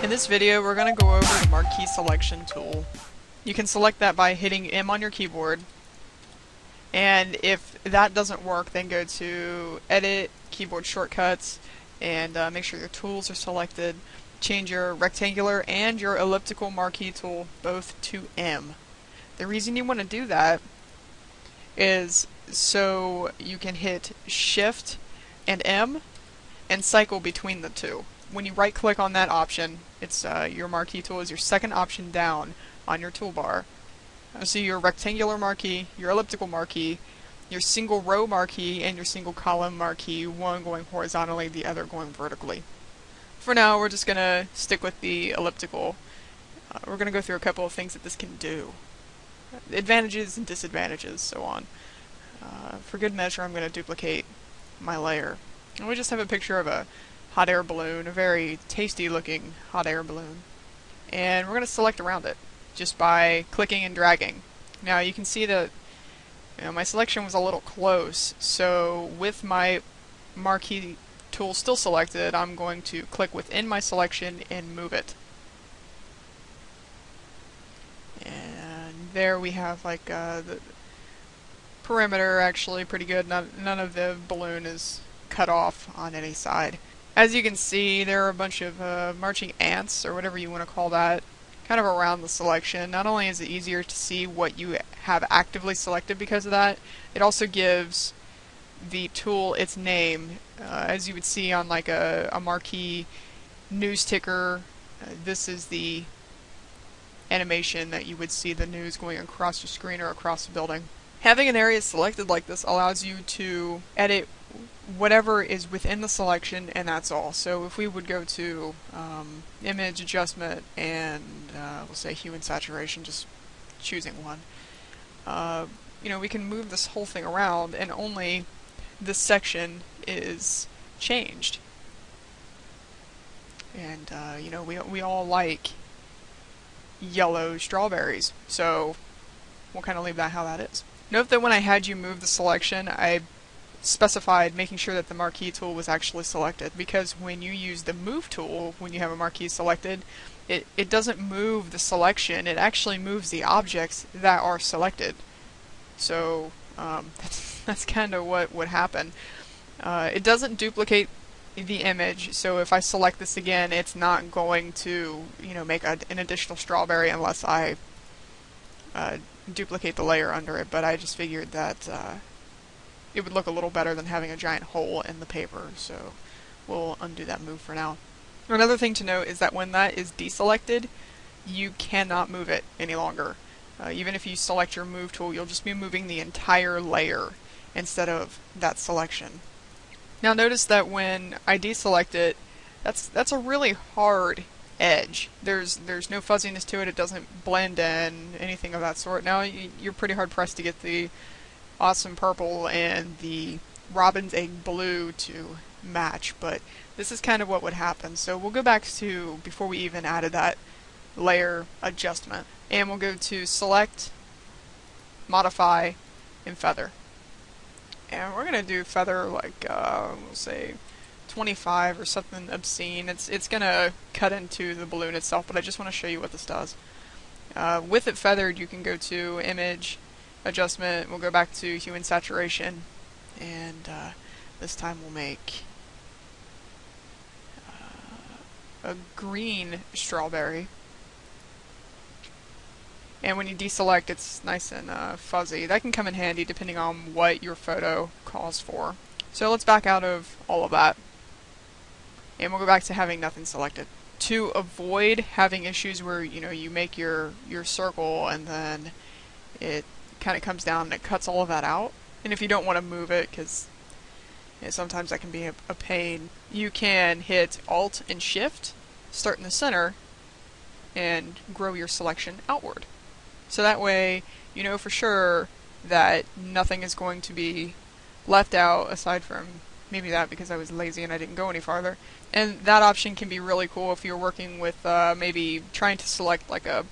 In this video, we're going to go over the Marquee selection tool. You can select that by hitting M on your keyboard, and if that doesn't work, then go to Edit, Keyboard Shortcuts, and make sure your tools are selected. Change your rectangular and your elliptical marquee tool both to M. The reason you want to do that is so you can hit Shift and M and cycle between the two. When you right click on that option, it's your marquee tool is your second option down on your toolbar. So your rectangular marquee, your elliptical marquee, your single row marquee, and your single column marquee, one going horizontally, the other going vertically. For now, we're just going to stick with the elliptical. We're going to go through a couple of things that this can do. Advantages and disadvantages, so on. For good measure, I'm going to duplicate my layer. And we just have a picture of a hot air balloon, a very tasty looking hot air balloon. And we're going to select around it just by clicking and dragging. Now you can see that my selection was a little close, so with my marquee tool still selected, I'm going to click within my selection and move it. And there we have like the perimeter actually pretty good. None of the balloon is cut off on any side. As you can see, there are a bunch of marching ants, or whatever you want to call that, kind of around the selection. Not only is it easier to see what you have actively selected because of that, it also gives the tool its name. As you would see on like a marquee news ticker, this is the animation that you would see the news going across your screen or across the building. Having an area selected like this allows you to edit whatever is within the selection, and that's all. So if we would go to image adjustment and we'll say hue and saturation, just choosing one, we can move this whole thing around and only this section is changed. And we all like yellow strawberries, so we'll kind of leave that how that is. Note that when I had you move the selection, I specified making sure that the marquee tool was actually selected, because when you use the move tool, when you have a marquee selected, it doesn't move the selection, it actually moves the objects that are selected. So that's kind of what would happen. It doesn't duplicate the image, so if I select this again, it's not going to make an additional strawberry unless I duplicate the layer under it, but I just figured that it would look a little better than having a giant hole in the paper, so we'll undo that move for now. Another thing to note is that when that is deselected, you cannot move it any longer. Even if you select your move tool, you'll just be moving the entire layer instead of that selection. Now notice that when I deselect it, that's a really hard edge. There's no fuzziness to it, it doesn't blend in, anything of that sort. Now you're pretty hard pressed to get the awesome purple and the robin's egg blue to match, but this is kind of what would happen. So we'll go back to before we even added that layer adjustment, and we'll go to Select, Modify, and Feather. And we're gonna do feather like we'll say 25 or something obscene. It's gonna cut into the balloon itself, but I just want to show you what this does. With it feathered, you can go to Image, Adjustment, we'll go back to Hue and Saturation, and this time we'll make a green strawberry. And when you deselect, it's nice and fuzzy. That can come in handy depending on what your photo calls for. So let's back out of all of that, and we'll go back to having nothing selected. To avoid having issues where you make your circle and then it kind of comes down and it cuts all of that out, and if you don't want to move it, because sometimes that can be a pain, you can hit Alt and Shift, start in the center, and grow your selection outward. So that way you know for sure that nothing is going to be left out, aside from maybe that because I was lazy and I didn't go any farther. And that option can be really cool if you're working with maybe trying to select like a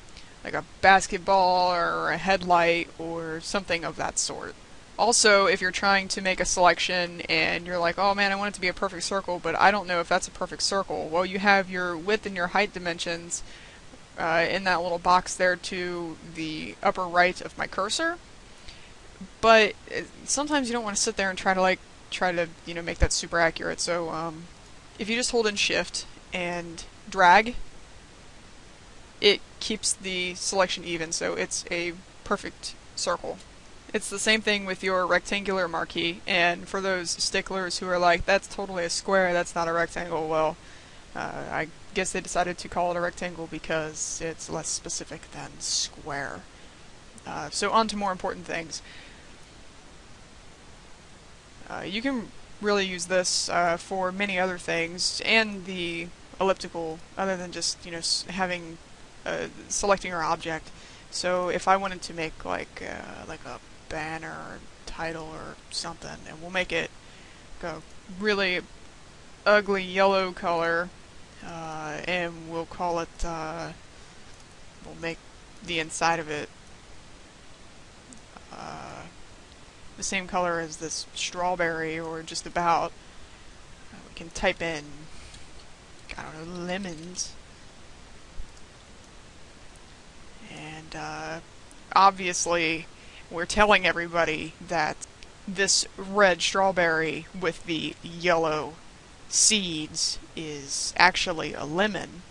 basketball or a headlight or something of that sort. Also, if you're trying to make a selection and you're like, oh man, I want it to be a perfect circle, but I don't know if that's a perfect circle. Well, you have your width and your height dimensions in that little box there to the upper right of my cursor. But sometimes you don't want to sit there and try to make that super accurate. So if you just hold in Shift and drag, it keeps the selection even, so it's a perfect circle. It's the same thing with your rectangular marquee, and for those sticklers who are like, that's totally a square, that's not a rectangle, well, I guess they decided to call it a rectangle because it's less specific than square. So on to more important things. You can really use this for many other things, and the elliptical, other than just having selecting our object. So if I wanted to make like a banner or title or something, and we'll make it a really ugly yellow color, and we'll call it we'll make the inside of it the same color as this strawberry, or just about. We can type in, I don't know, lemons. And obviously we're telling everybody that this red strawberry with the yellow seeds is actually a lemon.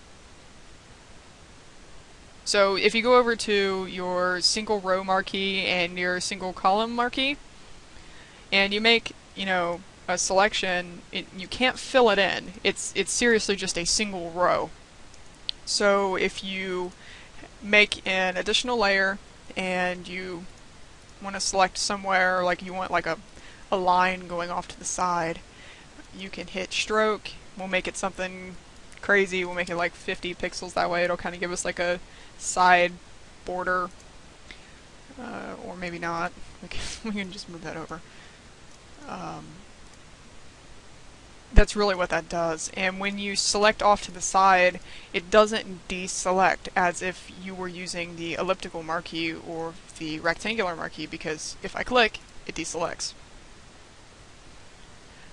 So if you go over to your single row marquee and your single column marquee, and you make, a selection, you can't fill it in. It's seriously just a single row. So if you make an additional layer and you want to select somewhere, like you want like a line going off to the side, you can hit stroke. We'll make it something crazy. We'll make it like 50 pixels. That way it'll kind of give us like a side border, or maybe not. We can just move that over. That's really what that does. And when you select off to the side, it doesn't deselect as if you were using the elliptical marquee or the rectangular marquee, because if I click, it deselects.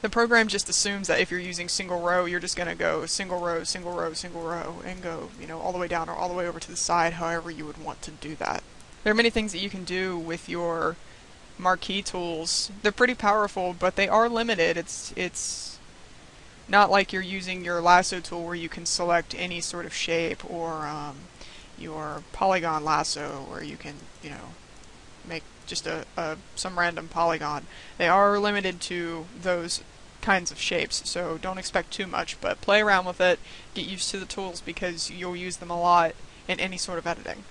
The program just assumes that if you're using single row, you're just going to go single row, single row, single row, and go, all the way down or all the way over to the side, however you would want to do that. There are many things that you can do with your marquee tools. They're pretty powerful, but they are limited. It's not like you're using your lasso tool where you can select any sort of shape, or your polygon lasso where you can, make just some random polygon. They are limited to those kinds of shapes, so don't expect too much, but play around with it, get used to the tools, because you'll use them a lot in any sort of editing.